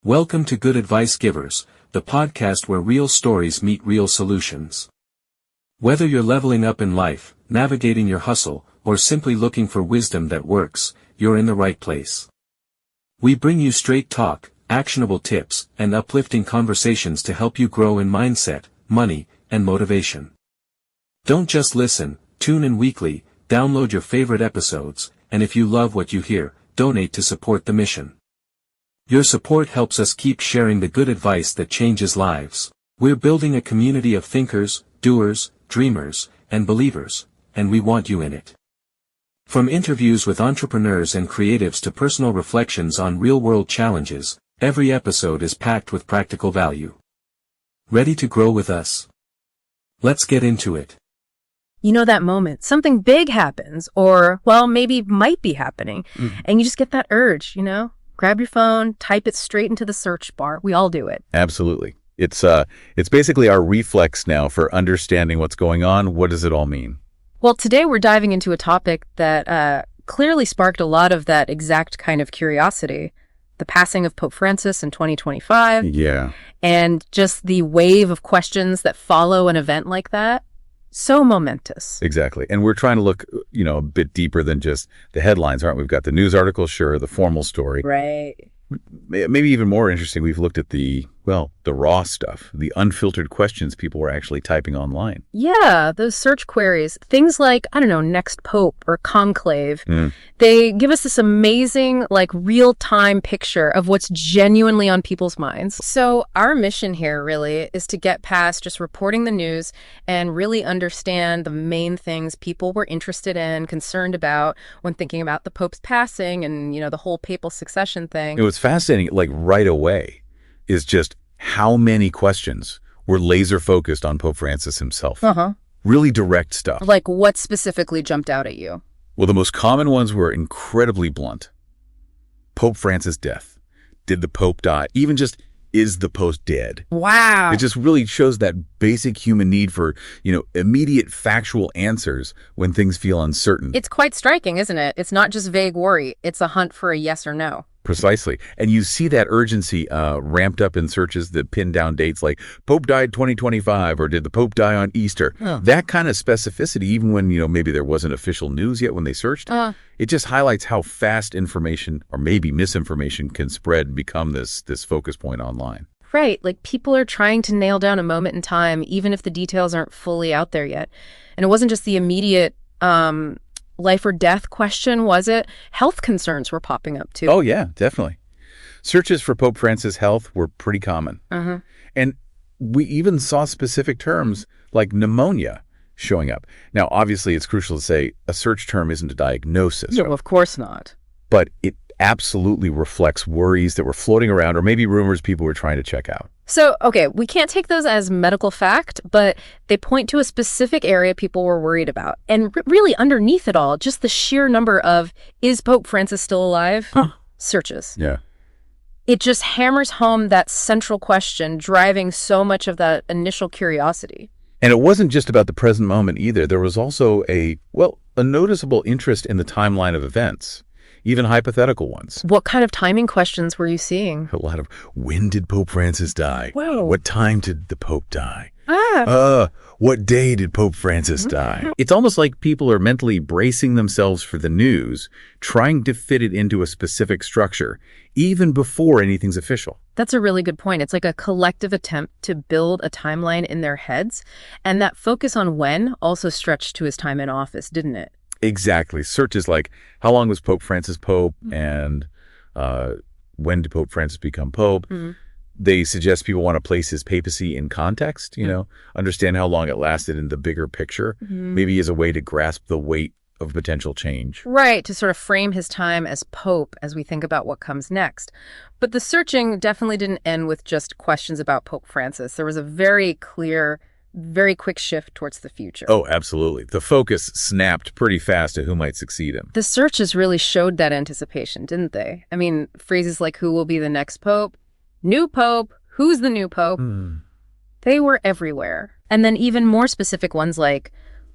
Welcome to Good Advice Givers, the podcast where real stories meet real solutions. Whether you're leveling up in life, navigating your hustle, or simply looking for wisdom that works, you're in the right place. We bring you straight talk, actionable tips, and uplifting conversations to help you grow in mindset, money, and motivation. Don't just listen, tune in weekly, download your favorite episodes, and if you love what you hear, donate to support the mission. Your support helps us keep sharing the good advice that changes lives. We're building a community of thinkers, doers, dreamers, and believers, and we want you in it. From interviews with entrepreneurs and creatives to personal reflections on real-world challenges, every episode is packed with practical value. Ready to grow with us? Let's get into it. You know that moment, something big happens, or, well, maybe might be happening, and you just get that urge, Grab your phone, type it straight into the search bar. We all do it. Absolutely. It's basically our reflex now for understanding what's going on. What does it all mean? Well, today we're diving into a topic that clearly sparked a lot of that exact kind of curiosity. The passing of Pope Francis in 2025. Yeah. And just the wave of questions that follow an event like that. So momentous. Exactly. And we're trying to look, a bit deeper than just the headlines, aren't we? We've got the news article, sure, the formal story. Right. Maybe even more interesting, we've looked at the raw stuff, the unfiltered questions people were actually typing online. Yeah, those search queries, things like, next pope or conclave. They give us this amazing, real-time picture of what's genuinely on people's minds. So our mission here really is to get past just reporting the news and really understand the main things people were interested in, concerned about when thinking about the pope's passing and, the whole papal succession thing. It was fascinating, right away, is just how many questions were laser focused on Pope Francis himself. Really direct stuff. Like what specifically jumped out at you? Well, the most common ones were incredibly blunt. Pope Francis' death. Did the Pope die? Even just, is the Pope dead? Wow. It just really shows that basic human need for, immediate factual answers when things feel uncertain. It's quite striking, isn't it? It's not just vague worry. It's a hunt for a yes or no. Precisely. And you see that urgency ramped up in searches that pin down dates like Pope died 2025 or did the Pope die on Easter? That kind of specificity, even when, maybe there wasn't official news yet when they searched, it just highlights how fast information or maybe misinformation can spread and become this focus point online. Right. People are trying to nail down a moment in time, even if the details aren't fully out there yet. And it wasn't just the immediate life or death question, was it? Health concerns were popping up too. Oh, yeah, definitely. Searches for Pope Francis' health were pretty common. And we even saw specific terms like pneumonia showing up. Now, obviously, it's crucial to say a search term isn't a diagnosis. No, of course not. But it absolutely reflects worries that were floating around or maybe rumors people were trying to check out. So, okay, we can't take those as medical fact, but they point to a specific area people were worried about. And really underneath it all, just the sheer number of, is Pope Francis still alive? Searches. Yeah. It just hammers home that central question, driving so much of that initial curiosity. And it wasn't just about the present moment either. There was also a noticeable interest in the timeline of events. Even hypothetical ones. What kind of timing questions were you seeing? A lot of, when did Pope Francis die? Whoa. What time did the Pope die? What day did Pope Francis die? It's almost like people are mentally bracing themselves for the news, trying to fit it into a specific structure, even before anything's official. That's a really good point. It's like a collective attempt to build a timeline in their heads. And that focus on when also stretched to his time in office, didn't it? Exactly. Searches like, how long was Pope Francis Pope and when did Pope Francis become Pope? They suggest people want to place his papacy in context, understand how long it lasted in the bigger picture, maybe as a way to grasp the weight of potential change. Right, to sort of frame his time as Pope as we think about what comes next. But the searching definitely didn't end with just questions about Pope Francis. There was a very clear, very quick shift towards the future. Oh, absolutely. The focus snapped pretty fast to who might succeed him. The searches really showed that anticipation, didn't they? I mean, phrases like who will be the next pope, new pope, who's the new pope, they were everywhere. And then even more specific ones like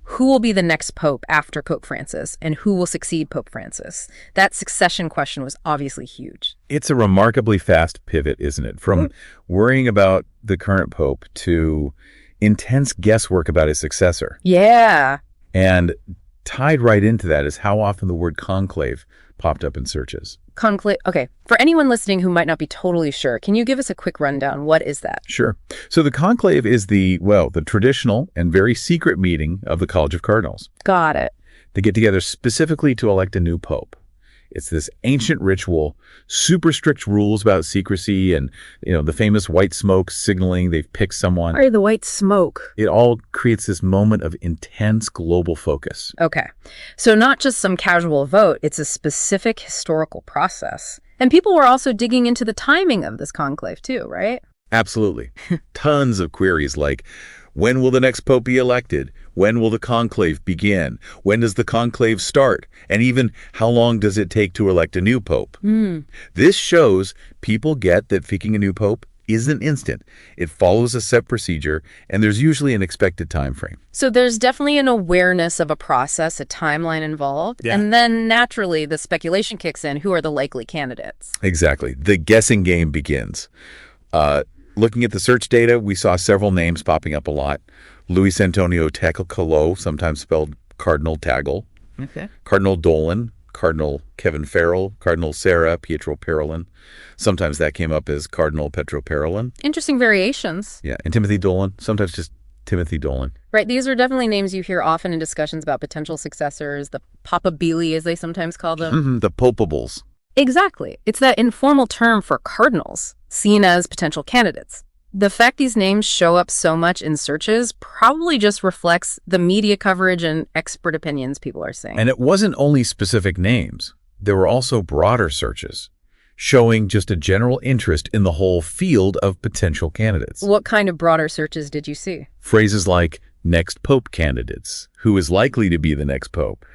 who will be the next pope after Pope Francis and who will succeed Pope Francis? That succession question was obviously huge. It's a remarkably fast pivot, isn't it? From worrying about the current pope to intense guesswork about his successor. Yeah. And tied right into that is how often the word conclave popped up in searches. Conclave. Okay. For anyone listening who might not be totally sure, can you give us a quick rundown? What is that? Sure. So the conclave is the traditional and very secret meeting of the College of Cardinals. Got it. They get together specifically to elect a new pope. It's this ancient ritual, super strict rules about secrecy and, the famous white smoke signaling they've picked someone. Why the white smoke? It all creates this moment of intense global focus. Okay. So not just some casual vote, it's a specific historical process. And people were also digging into the timing of this conclave too, right? Absolutely. Tons of queries like, when will the next pope be elected? When will the conclave begin? When does the conclave start? And even, how long does it take to elect a new pope? This shows people get that picking a new pope isn't instant. It follows a set procedure, and there's usually an expected time frame. So there's definitely an awareness of a process, a timeline involved, and then naturally the speculation kicks in. Who are the likely candidates? Exactly. The guessing game begins. Looking at the search data, we saw several names popping up a lot. Luis Antonio Tecolo, sometimes spelled Cardinal Tagle. Okay. Cardinal Dolan, Cardinal Kevin Farrell, Cardinal Sarah Pietro Parolin. Sometimes that came up as Cardinal Petro Parolin. Interesting variations. Yeah, and Timothy Dolan, sometimes just Timothy Dolan. Right, these are definitely names you hear often in discussions about potential successors, the papabili, as they sometimes call them. The popables. Exactly. It's that informal term for cardinals, seen as potential candidates. The fact these names show up so much in searches probably just reflects the media coverage and expert opinions people are seeing. And it wasn't only specific names. There were also broader searches showing just a general interest in the whole field of potential candidates. What kind of broader searches did you see? Phrases like next pope candidates, who is likely to be the next pope,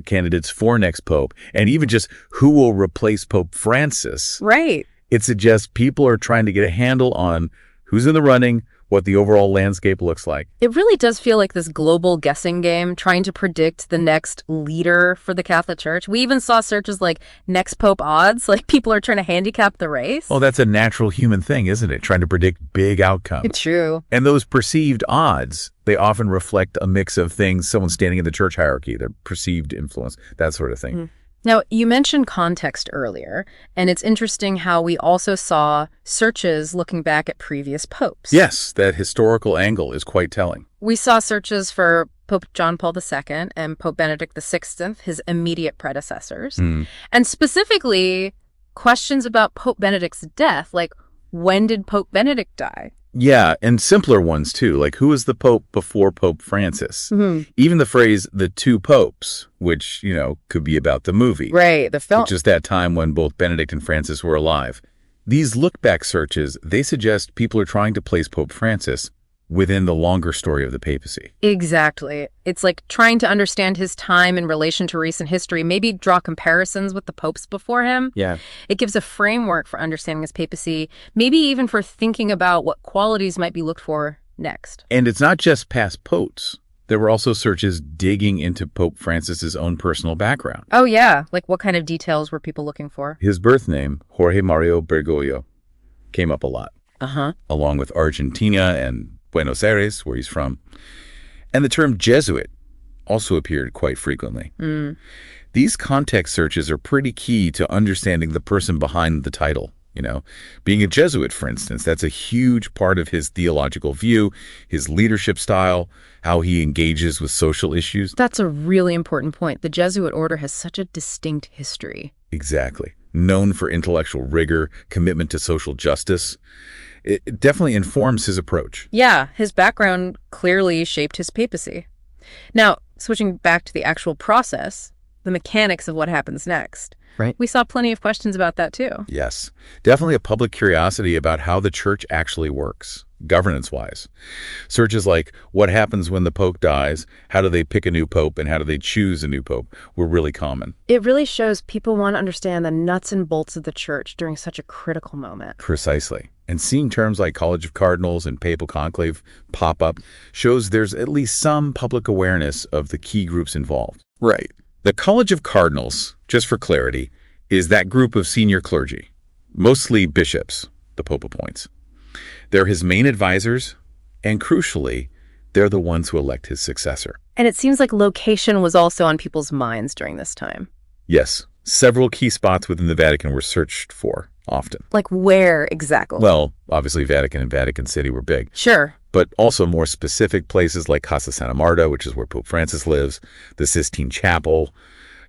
candidates for next pope, and even just who will replace Pope Francis. Right. It suggests people are trying to get a handle on who's in the running, what the overall landscape looks like. It really does feel like this global guessing game, trying to predict the next leader for the Catholic Church. We even saw searches like next pope odds, like people are trying to handicap the race. Well, that's a natural human thing, isn't it? Trying to predict big outcomes. It's true. And those perceived odds, they often reflect a mix of things, someone standing in the church hierarchy, their perceived influence, that sort of thing. Now, you mentioned context earlier, and it's interesting how we also saw searches looking back at previous popes. Yes, that historical angle is quite telling. We saw searches for Pope John Paul II and Pope Benedict XVI, his immediate predecessors, and specifically questions about Pope Benedict's death, like when did Pope Benedict die? Yeah, and simpler ones too, like who was the pope before Pope Francis? Even the phrase the two popes, which, could be about the movie. Right, the film. Just that time when both Benedict and Francis were alive. These look-back searches, they suggest people are trying to place Pope Francis within the longer story of the papacy. Exactly. It's like trying to understand his time in relation to recent history, maybe draw comparisons with the popes before him. Yeah. It gives a framework for understanding his papacy, maybe even for thinking about what qualities might be looked for next. And it's not just past popes. There were also searches digging into Pope Francis's own personal background. Oh, yeah. Like what kind of details were people looking for? His birth name, Jorge Mario Bergoglio, came up a lot. Along with Argentina and Buenos Aires, where he's from. And the term Jesuit also appeared quite frequently. These context searches are pretty key to understanding the person behind the title. Being a Jesuit, for instance, that's a huge part of his theological view, his leadership style, how he engages with social issues. That's a really important point. The Jesuit order has such a distinct history. Exactly. Known for intellectual rigor, commitment to social justice. It definitely informs his approach. Yeah, his background clearly shaped his papacy. Now, switching back to the actual process, the mechanics of what happens next. Right. We saw plenty of questions about that too. Yes. Definitely a public curiosity about how the church actually works, governance-wise. Searches like, what happens when the pope dies? How do they pick a new pope? And how do they choose a new pope? Were really common. It really shows people want to understand the nuts and bolts of the church during such a critical moment. Precisely. And seeing terms like College of Cardinals and Papal Conclave pop up shows there's at least some public awareness of the key groups involved. Right. The College of Cardinals, just for clarity, is that group of senior clergy, mostly bishops, the Pope appoints. They're his main advisors, and crucially, they're the ones who elect his successor. And it seems like location was also on people's minds during this time. Yes, several key spots within the Vatican were searched for, often. Like where exactly? Well, obviously Vatican and Vatican City were big. Sure. But also more specific places like Casa Santa Marta, which is where Pope Francis lives, the Sistine Chapel,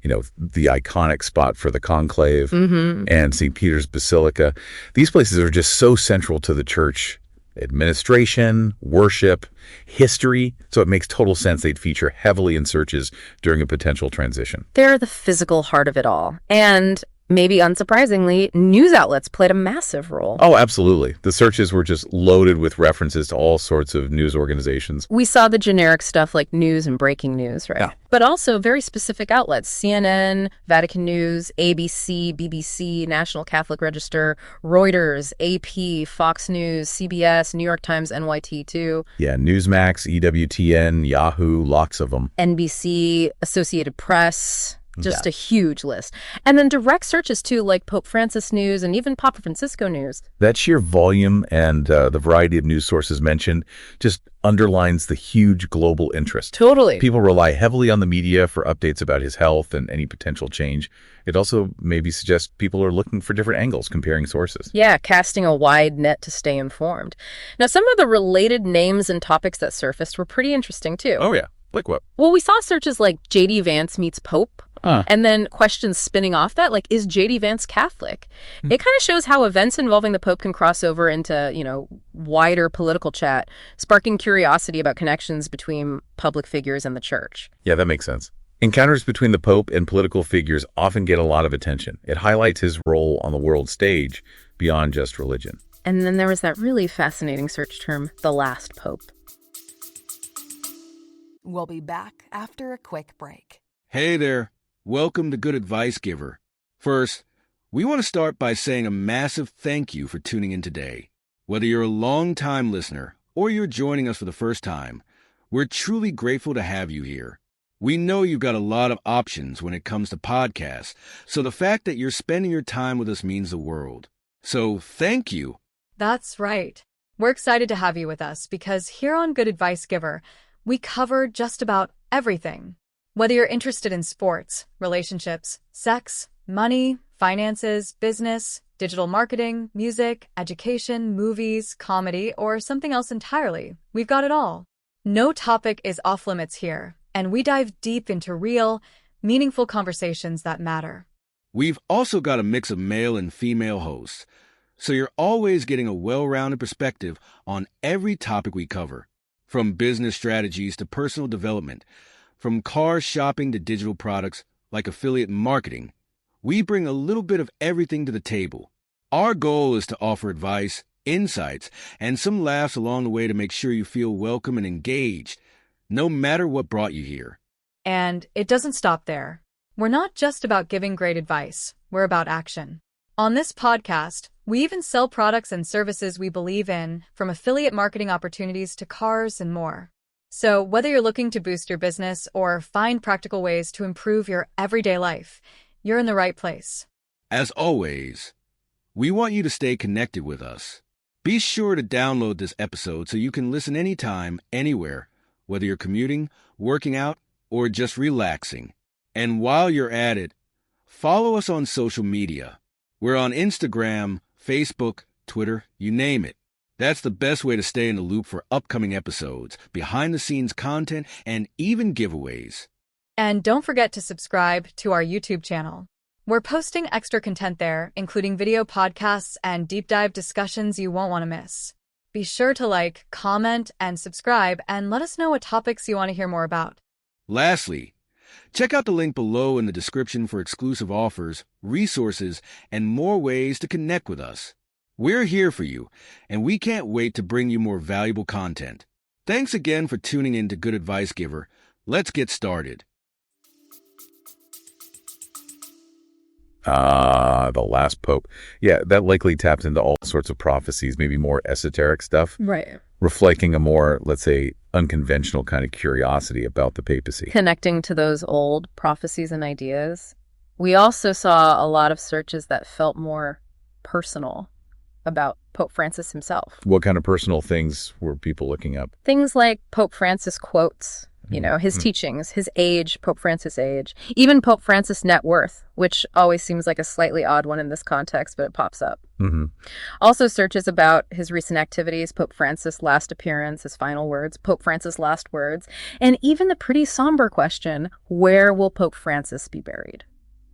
the iconic spot for the conclave, and St. Peter's Basilica. These places are just so central to the church administration, worship, history, so it makes total sense they'd feature heavily in searches during a potential transition. They're the physical heart of it all. And maybe unsurprisingly, news outlets played a massive role. Oh, absolutely. The searches were just loaded with references to all sorts of news organizations. We saw the generic stuff like news and breaking news, right? Yeah. But also very specific outlets, CNN, Vatican News, ABC, BBC, National Catholic Register, Reuters, AP, Fox News, CBS, New York Times, NYT too. Yeah, Newsmax, EWTN, Yahoo, lots of them. NBC, Associated Press. Just a huge list. And then direct searches too, like Pope Francis News and even Papa Francisco News. That sheer volume and the variety of news sources mentioned just underlines the huge global interest. Totally. People rely heavily on the media for updates about his health and any potential change. It also maybe suggests people are looking for different angles, comparing sources. Yeah, casting a wide net to stay informed. Now, some of the related names and topics that surfaced were pretty interesting too. Oh, yeah. Like what? Well, we saw searches like J.D. Vance meets Pope. And then questions spinning off that, like, is J.D. Vance Catholic? It kind of shows how events involving the Pope can cross over into, wider political chat, sparking curiosity about connections between public figures and the church. Yeah, that makes sense. Encounters between the Pope and political figures often get a lot of attention. It highlights his role on the world stage beyond just religion. And then there was that really fascinating search term, the last Pope. We'll be back after a quick break. Hey there. Welcome to Good Advice Giver. First, we want to start by saying a massive thank you for tuning in today. Whether you're a long-time listener or you're joining us for the first time, we're truly grateful to have you here. We know you've got a lot of options when it comes to podcasts, so the fact that you're spending your time with us means the world. So thank you. That's right. We're excited to have you with us because here on Good Advice Giver, we cover just about everything. Whether you're interested in sports, relationships, sex, money, finances, business, digital marketing, music, education, movies, comedy, or something else entirely, we've got it all. No topic is off limits here, and we dive deep into real, meaningful conversations that matter. We've also got a mix of male and female hosts, so you're always getting a well-rounded perspective on every topic we cover, from business strategies to personal development. From car shopping to digital products like affiliate marketing, we bring a little bit of everything to the table. Our goal is to offer advice, insights, and some laughs along the way to make sure you feel welcome and engaged, no matter what brought you here. And it doesn't stop there. We're not just about giving great advice, we're about action. On this podcast, we even sell products and services we believe in, from affiliate marketing opportunities to cars and more. So whether you're looking to boost your business or find practical ways to improve your everyday life, you're in the right place. As always, we want you to stay connected with us. Be sure to download this episode so you can listen anytime, anywhere, whether you're commuting, working out, or just relaxing. And while you're at it, follow us on social media. We're on Instagram, Facebook, Twitter, you name it. That's the best way to stay in the loop for upcoming episodes, behind-the-scenes content, and even giveaways. And don't forget to subscribe to our YouTube channel. We're posting extra content there, including video podcasts and deep dive discussions you won't want to miss. Be sure to like, comment, and subscribe, and let us know what topics you want to hear more about. Lastly, Check out the link below in the description for exclusive offers, resources, and more ways to connect with us. We're here for you, and we can't wait to bring you more valuable content. Thanks again for tuning in to Good Advice Giver. Let's get started. The last pope. Yeah, that likely taps into all sorts of prophecies, maybe more esoteric stuff. Right. Reflecting a more, let's say, unconventional kind of curiosity about the papacy. Connecting to those old prophecies and ideas. We also saw a lot of searches that felt more personal about Pope Francis himself. What kind of personal things were people looking up? Things like Pope Francis quotes, his teachings, his age, Pope Francis' age, even Pope Francis' net worth, which always seems like a slightly odd one in this context, but it pops up. Also searches about his recent activities, Pope Francis' last appearance, his final words, Pope Francis' last words, and even the pretty somber question, where will Pope Francis be buried?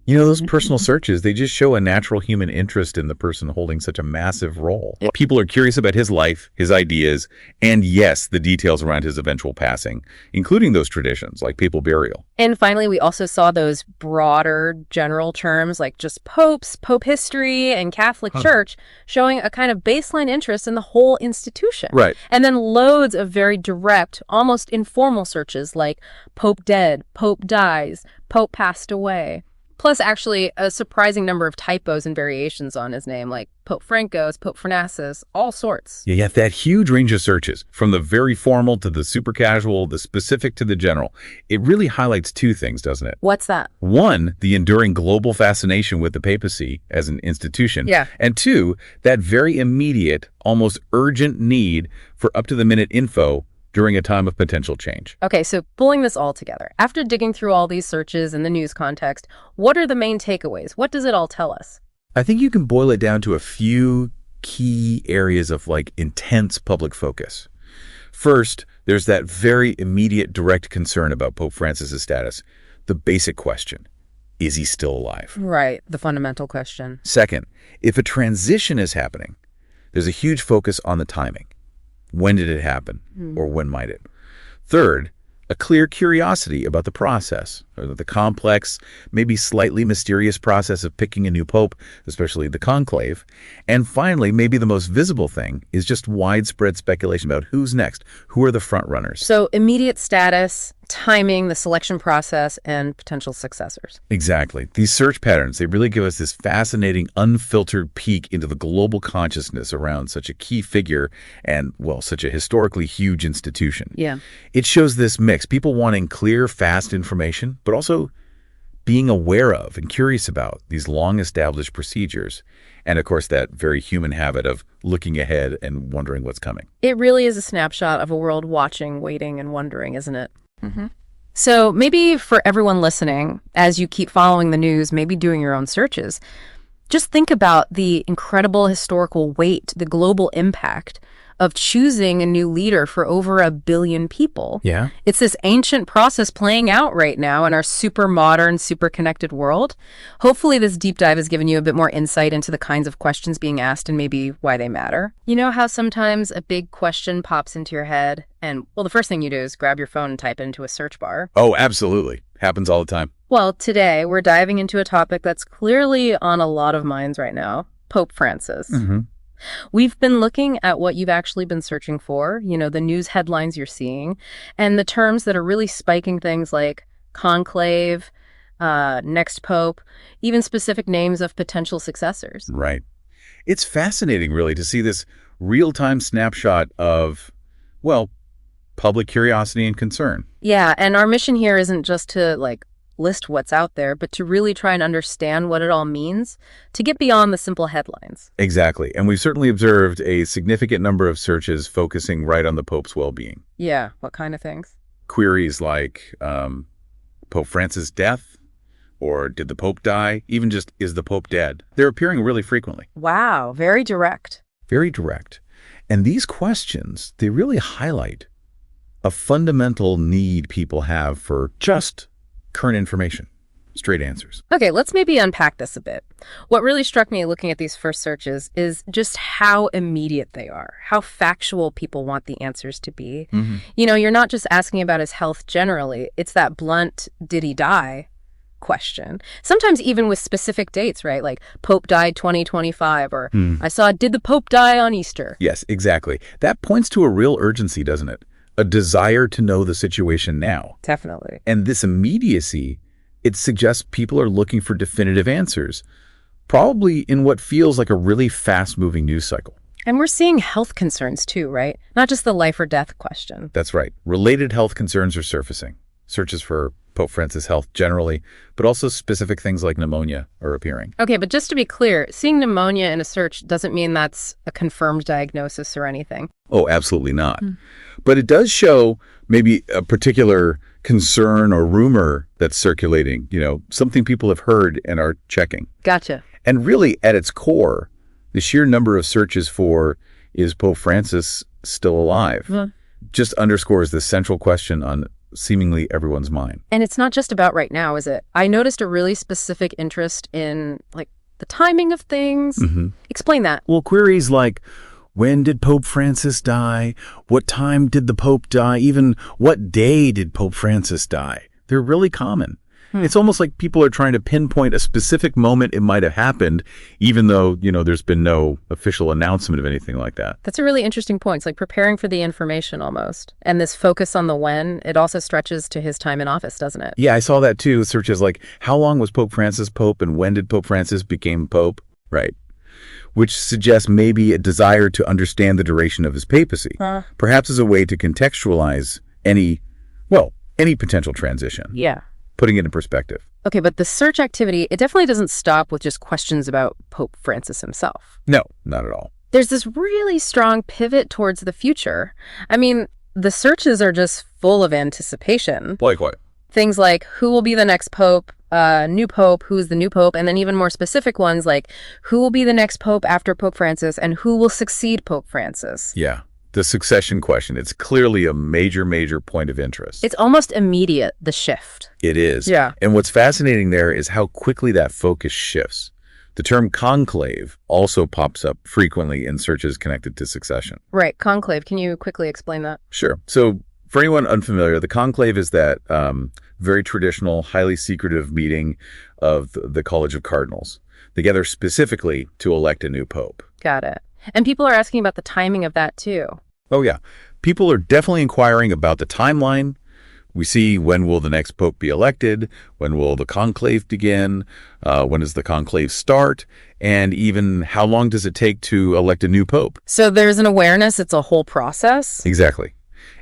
Those personal searches, they just show a natural human interest in the person holding such a massive role. People are curious about his life, his ideas, and yes, the details around his eventual passing, including those traditions like papal burial. And finally, we also saw those broader general terms like just popes, pope history, and Catholic Church showing a kind of baseline interest in the whole institution. Right. And then loads of very direct, almost informal searches like pope dead, pope dies, pope passed away. Plus, actually, a surprising number of typos and variations on his name, like Pope Francos, Pope Fernassus, all sorts. Yeah, that huge range of searches, from the very formal to the super casual, the specific to the general. It really highlights two things, doesn't it? What's that? One, the enduring global fascination with the papacy as an institution. Yeah. And two, that very immediate, almost urgent need for up-to-the-minute info during a time of potential change. Okay, so pulling this all together, after digging through all these searches in the news context, what are the main takeaways? What does it all tell us? I think you can boil it down to a few key areas of intense public focus. First, there's that very immediate direct concern about Pope Francis' status. The basic question, is he still alive? Right, the fundamental question. Second, if a transition is happening, there's a huge focus on the timing. When did it happen? Or when might it? Third, a clear curiosity about the process, or the complex, maybe slightly mysterious process of picking a new pope, especially the conclave. And finally, maybe the most visible thing is just widespread speculation about who's next, who are the front runners. So immediate status, timing, the selection process, and potential successors. Exactly. These search patterns, they really give us this fascinating, unfiltered peek into the global consciousness around such a key figure and, such a historically huge institution. Yeah. It shows this mix, people wanting clear, fast information, but also being aware of and curious about these long-established procedures. And, of course, that very human habit of looking ahead and wondering what's coming. It really is a snapshot of a world watching, waiting, and wondering, isn't it? So maybe for everyone listening, as you keep following the news, maybe doing your own searches, just think about the incredible historical weight, the global impact of choosing a new leader for over 1 billion people. Yeah. It's this ancient process playing out right now in our super modern, super connected world. Hopefully this deep dive has given you a bit more insight into the kinds of questions being asked and maybe why they matter. You know how sometimes a big question pops into your head and, the first thing you do is grab your phone and type it into a search bar? Oh, absolutely. Happens all the time. Well, today we're diving into a topic that's clearly on a lot of minds right now, Pope Francis. We've been looking at what you've actually been searching for, the news headlines you're seeing, and the terms that are really spiking things like conclave, next pope, even specific names of potential successors. Right. It's fascinating, really, to see this real-time snapshot of, public curiosity and concern. Yeah, and our mission here isn't just to, list what's out there, but to really try and understand what it all means, to get beyond the simple headlines. Exactly. And we've certainly observed a significant number of searches focusing right on the Pope's well-being. Yeah, what kind of things? Queries like Pope Francis' death, or did the Pope die? Even just, is the Pope dead? They're appearing really frequently. Wow, very direct. Very direct. And these questions, they really highlight a fundamental need people have for just current information. straight answers. Okay, let's maybe unpack this a bit. What really struck me looking at these first searches is just how immediate they are, how factual people want the answers to be. You're not just asking about his health generally. It's that blunt, did he die question. Sometimes even with specific dates, right? Like Pope died 2025, or I saw, did the Pope die on Easter? Yes, exactly. That points to a real urgency, doesn't it? A desire to know the situation now. Definitely. And this immediacy, it suggests people are looking for definitive answers, probably in what feels like a really fast-moving news cycle. And we're seeing health concerns too, right? Not just the life or death question. That's right. Related health concerns are surfacing. Searches for Pope Francis' health generally, but also specific things like pneumonia are appearing. Okay, but just to be clear, seeing pneumonia in a search doesn't mean that's a confirmed diagnosis or anything. Oh, absolutely not. But it does show maybe a particular concern or rumor that's circulating, something people have heard and are checking. Gotcha. And really, at its core, the sheer number of searches for, is Pope Francis still alive? Just underscores the central question on seemingly everyone's mind. And it's not just about right now, is it? I noticed a really specific interest in, the timing of things. Explain that. Well, queries like, when did Pope Francis die? What time did the Pope die? Even what day did Pope Francis die? They're really common. It's almost like people are trying to pinpoint a specific moment it might have happened, even though, there's been no official announcement of anything like that. That's a really interesting point. It's like preparing for the information almost. And this focus on the when, it also stretches to his time in office, doesn't it? Yeah, I saw that too. Searches like, how long was Pope Francis Pope and when did Pope Francis become Pope? Right. Which suggests maybe a desire to understand the duration of his papacy, perhaps as a way to contextualize any potential transition. Yeah. Putting it in perspective. Okay, but the search activity, it definitely doesn't stop with just questions about Pope Francis himself. No, not at all. There's this really strong pivot towards the future. I mean, the searches are just full of anticipation. Like what? Things like, who will be the next pope, new pope, who's the new pope, and then even more specific ones like, who will be the next pope after Pope Francis, and who will succeed Pope Francis? Yeah. The succession question, it's clearly a major point of interest. It's almost immediate, the shift. It is. Yeah. And what's fascinating there is how quickly that focus shifts. The term conclave also pops up frequently in searches connected to succession. Right. Conclave. Can you quickly explain that? Sure. So for anyone unfamiliar, the conclave is that very traditional, highly secretive meeting of the College of Cardinals. They gather specifically to elect a new pope. Got it. And people are asking about the timing of that too. Oh, yeah. People are definitely inquiring about the timeline. We see, when will the next pope be elected? When will the conclave begin? When does the conclave start? And even how long does it take to elect a new pope? So there's an awareness, it's a whole process? Exactly.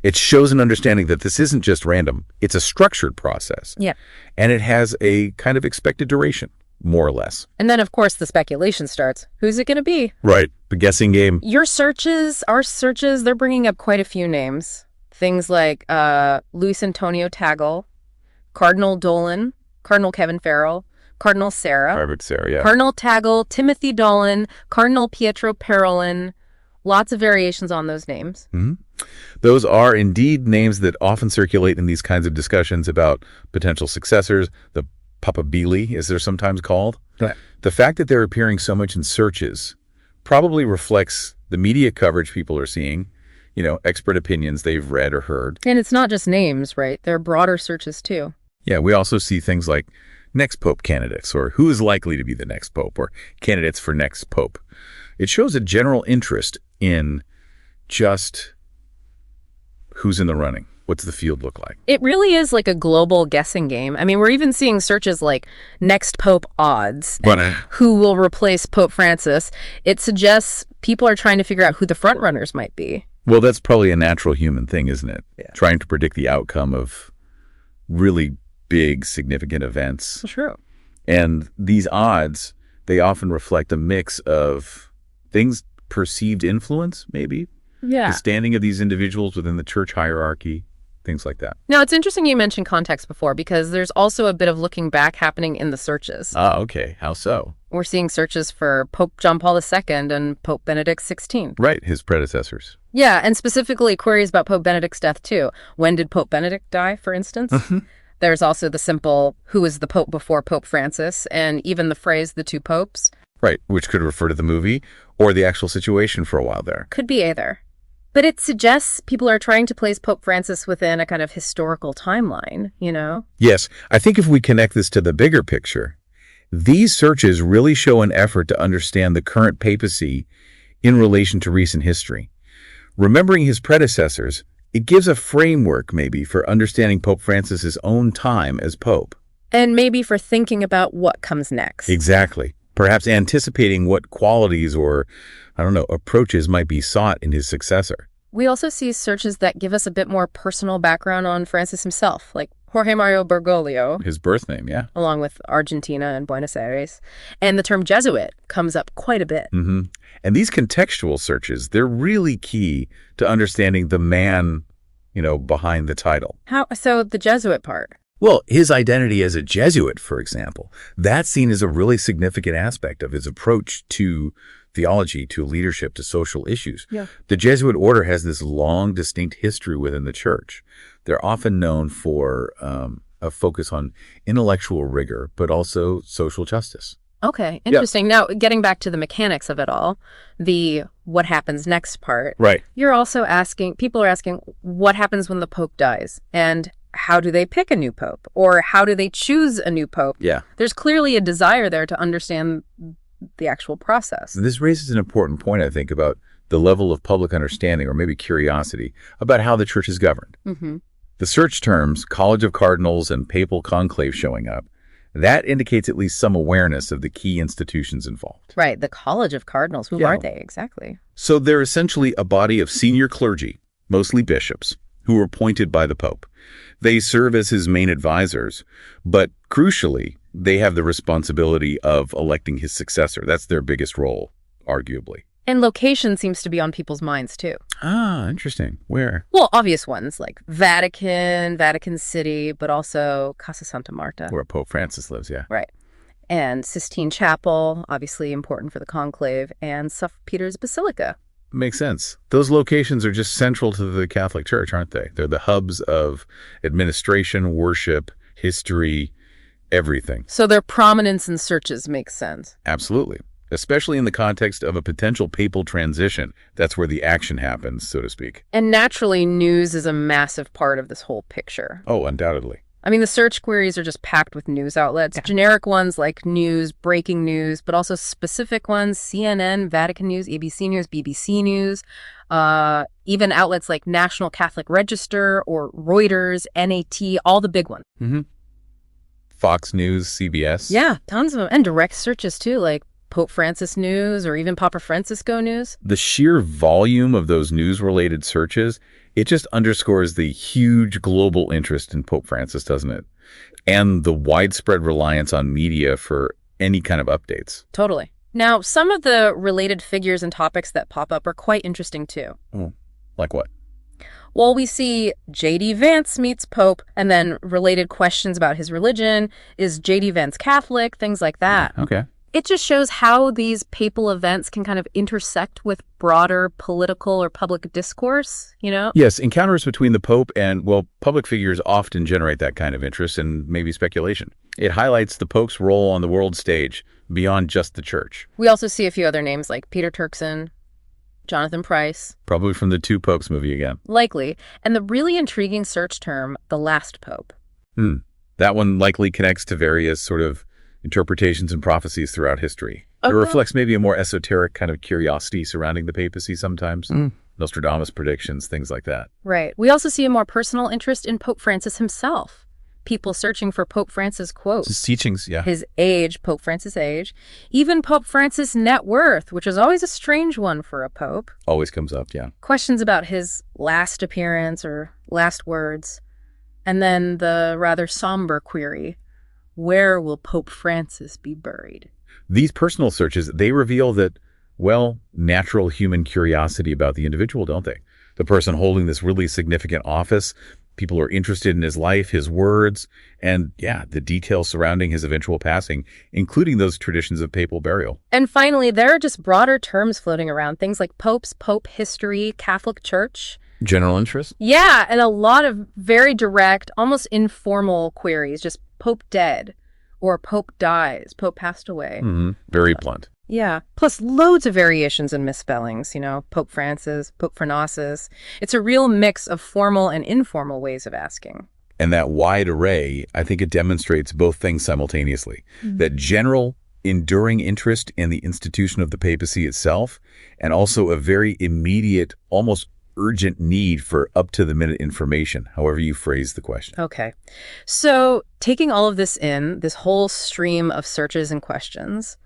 It shows an understanding that this isn't just random. It's a structured process. Yeah. And it has a kind of expected duration, more or less. And then, of course, the speculation starts. Who's it going to be? Right. The guessing game. Your searches, our searches, they're bringing up quite a few names. Things like Luis Antonio Tagle, Cardinal Dolan, Cardinal Kevin Farrell, Cardinal Sarah. Harvard Sarah, yeah. Cardinal Tagle, Timothy Dolan, Cardinal Pietro Parolin. Lots of variations on those names. Those are indeed names that often circulate in these kinds of discussions about potential successors. The Papabili, as they're sometimes called. Right. The fact that they're appearing so much in searches probably reflects the media coverage people are seeing, expert opinions they've read or heard. And it's not just names, right? There are broader searches too. Yeah, we also see things like next pope candidates, or who is likely to be the next pope, or candidates for next pope. It shows a general interest in just who's in the running. What's the field look like? It really is like a global guessing game. I mean, we're even seeing searches like next pope odds, who will replace Pope Francis. It suggests people are trying to figure out who the front runners might be. Well, that's probably a natural human thing, isn't it? Yeah. Trying to predict the outcome of really big, significant events. True. And these odds, they often reflect a mix of things, perceived influence, maybe. Yeah. The standing of these individuals within the church hierarchy, things like that. Now, it's interesting you mentioned context before, because there's also a bit of looking back happening in the searches. Ah, okay. How so? We're seeing searches for Pope John Paul II and Pope Benedict XVI. Right, his predecessors. Yeah, and specifically queries about Pope Benedict's death too. When did Pope Benedict die, for instance? There's also the simple, who was the Pope before Pope Francis, and even the phrase, the two popes. Right, which could refer to the movie or the actual situation for a while there. Could be either. But it suggests people are trying to place Pope Francis within a kind of historical timeline, you know? Yes, I think if we connect this to the bigger picture, these searches really show an effort to understand the current papacy in relation to recent history. Remembering his predecessors, it gives a framework maybe for understanding Pope Francis's own time as Pope. And maybe for thinking about what comes next. Exactly. Perhaps anticipating what qualities or, approaches might be sought in his successor. We also see searches that give us a bit more personal background on Francis himself, like Jorge Mario Bergoglio. His birth name, yeah. Along with Argentina and Buenos Aires. And the term Jesuit comes up quite a bit. Mm-hmm. And these contextual searches, they're really key to understanding the man, behind the title. How so? The Jesuit part. Well, his identity as a Jesuit, for example, that's seen as a really significant aspect of his approach to theology, to leadership, to social issues. Yeah. The Jesuit order has this long, distinct history within the church. They're often known for a focus on intellectual rigor, but also social justice. Okay, interesting. Now, getting back to the mechanics of it all, the what happens next part. Right. People are asking, what happens when the Pope dies? And how do they pick a new pope? Or how do they choose a new pope? Yeah. There's clearly a desire there to understand the actual process. This raises an important point, I think, about the level of public understanding or maybe curiosity about how the church is governed. Mm-hmm. The search terms, College of Cardinals and Papal Conclave showing up, that indicates at least some awareness of the key institutions involved. Right, the College of Cardinals. Who are they exactly? So they're essentially a body of senior clergy, mostly bishops, who are appointed by the Pope. They serve as his main advisors, but crucially, they have the responsibility of electing his successor. That's their biggest role, arguably. And location seems to be on people's minds, too. Ah, interesting. Where? Well, obvious ones like Vatican, Vatican City, but also Casa Santa Marta. Where Pope Francis lives, yeah. Right. And Sistine Chapel, obviously important for the conclave, and St. Peter's Basilica. Makes sense. Those locations are just central to the Catholic Church, aren't they? They're the hubs of administration, worship, history, everything. So their prominence in searches makes sense. Absolutely. Especially in the context of a potential papal transition. That's where the action happens, so to speak. And naturally, news is a massive part of this whole picture. Oh, undoubtedly. I mean, the search queries are just packed with news outlets. Generic ones like news, breaking news, but also specific ones, CNN, Vatican News, ABC News, BBC News, even outlets like National Catholic Register or Reuters, NAT, all the big ones. Mm-hmm. Fox News, CBS. Yeah, tons of them. And direct searches too, like Pope Francis News or even Papa Francisco News. The sheer volume of those news-related searches, it just underscores the huge global interest in Pope Francis, doesn't it? And the widespread reliance on media for any kind of updates. Totally. Now, some of the related figures and topics that pop up are quite interesting too. Like what? Well, we see J.D. Vance meets Pope, and then related questions about his religion. Is J.D. Vance Catholic? Things like that. Okay. It just shows how these papal events can kind of intersect with broader political or public discourse, you know? Yes, encounters between the Pope and, public figures often generate that kind of interest and maybe speculation. It highlights the Pope's role on the world stage beyond just the church. We also see a few other names like Peter Turkson, Jonathan Pryce. Probably from the Two Popes movie again. Likely. And the really intriguing search term, the last Pope. That one likely connects to various sort of interpretations and prophecies throughout history. It reflects maybe a more esoteric kind of curiosity surrounding the papacy sometimes. Nostradamus predictions, things like that. Right. We also see a more personal interest in Pope Francis himself. People searching for Pope Francis quotes. His teachings, yeah. His age, Pope Francis' age. Even Pope Francis' net worth, which is always a strange one for a pope. Always comes up, yeah. Questions about his last appearance or last words. And then the rather somber query, where will Pope Francis be buried? These personal searches, they reveal that, natural human curiosity about the individual, don't they? The person holding this really significant office, people are interested in his life, his words, and, the details surrounding his eventual passing, including those traditions of papal burial. And finally, there are just broader terms floating around, things like popes, pope history, Catholic Church. General interest? Yeah, and a lot of very direct, almost informal queries, just Pope dead, or Pope dies, Pope passed away. Very blunt. Yeah, plus loads of variations and misspellings, Pope Francis, Pope Francis. It's a real mix of formal and informal ways of asking. And that wide array, I think it demonstrates both things simultaneously. That general, enduring interest in the institution of the papacy itself, and also a very immediate, almost urgent need for up-to-the-minute information, however you phrase the question. Okay. So taking all of this in, this whole stream of searches and questions,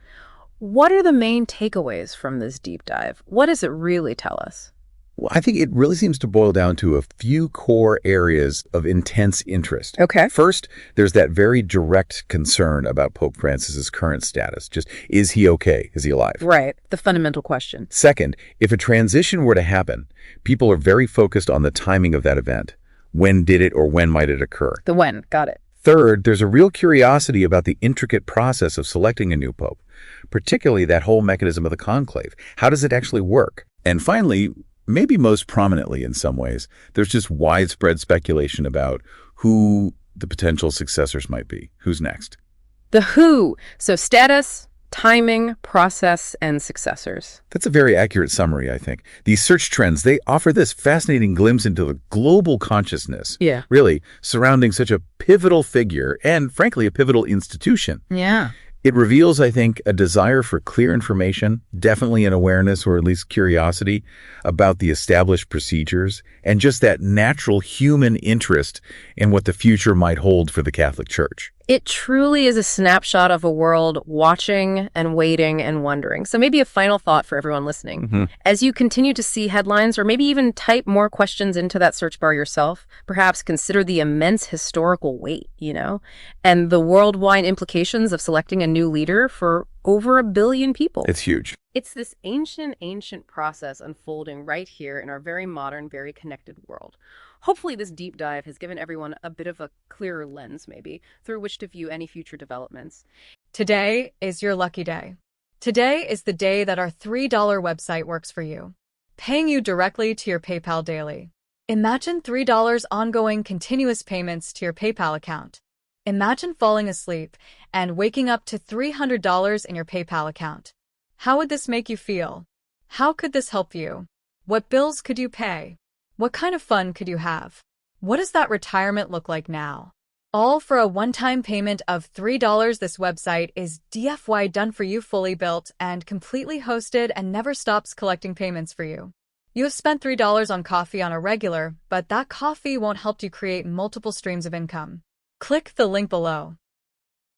what are the main takeaways from this deep dive? What does it really tell us? Well, I think it really seems to boil down to a few core areas of intense interest. Okay. First, there's that very direct concern about Pope Francis's current status. Just, is he okay? Is he alive? Right. The fundamental question. Second, if a transition were to happen, people are very focused on the timing of that event. When did it or when might it occur? The when. Got it. Third, there's a real curiosity about the intricate process of selecting a new pope, particularly that whole mechanism of the conclave. How does it actually work? And finally, maybe most prominently in some ways, there's just widespread speculation about who the potential successors might be. Who's next? The who. So status, timing, process, and successors. That's a very accurate summary, I think. These search trends, they offer this fascinating glimpse into the global consciousness, Yeah. really, surrounding such a pivotal figure and, frankly, a pivotal institution. Yeah. It reveals, I think, a desire for clear information, definitely an awareness or at least curiosity about the established procedures, and just that natural human interest in what the future might hold for the Catholic Church. It truly is a snapshot of a world watching and waiting and wondering. So maybe a final thought for everyone listening. As you continue to see headlines or maybe even type more questions into that search bar yourself, perhaps consider the immense historical weight, and the worldwide implications of selecting a new leader for over 1 billion people. It's huge. It's this ancient process unfolding right here in our very modern, very connected world. Hopefully this deep dive has given everyone a bit of a clearer lens, maybe, through which to view any future developments. Today is your lucky day. Today is the day that our $3 website works for you, paying you directly to your PayPal daily. Imagine $3 ongoing continuous payments to your PayPal account. Imagine falling asleep and waking up to $300 in your PayPal account. How would this make you feel? How could this help you? What bills could you pay? What kind of fun could you have? What does that retirement look like now? All for a one-time payment of $3. This website is DFY done for you, fully built and completely hosted, and never stops collecting payments for you. You have spent $3 on coffee on a regular, but that coffee won't help you create multiple streams of income. Click the link below.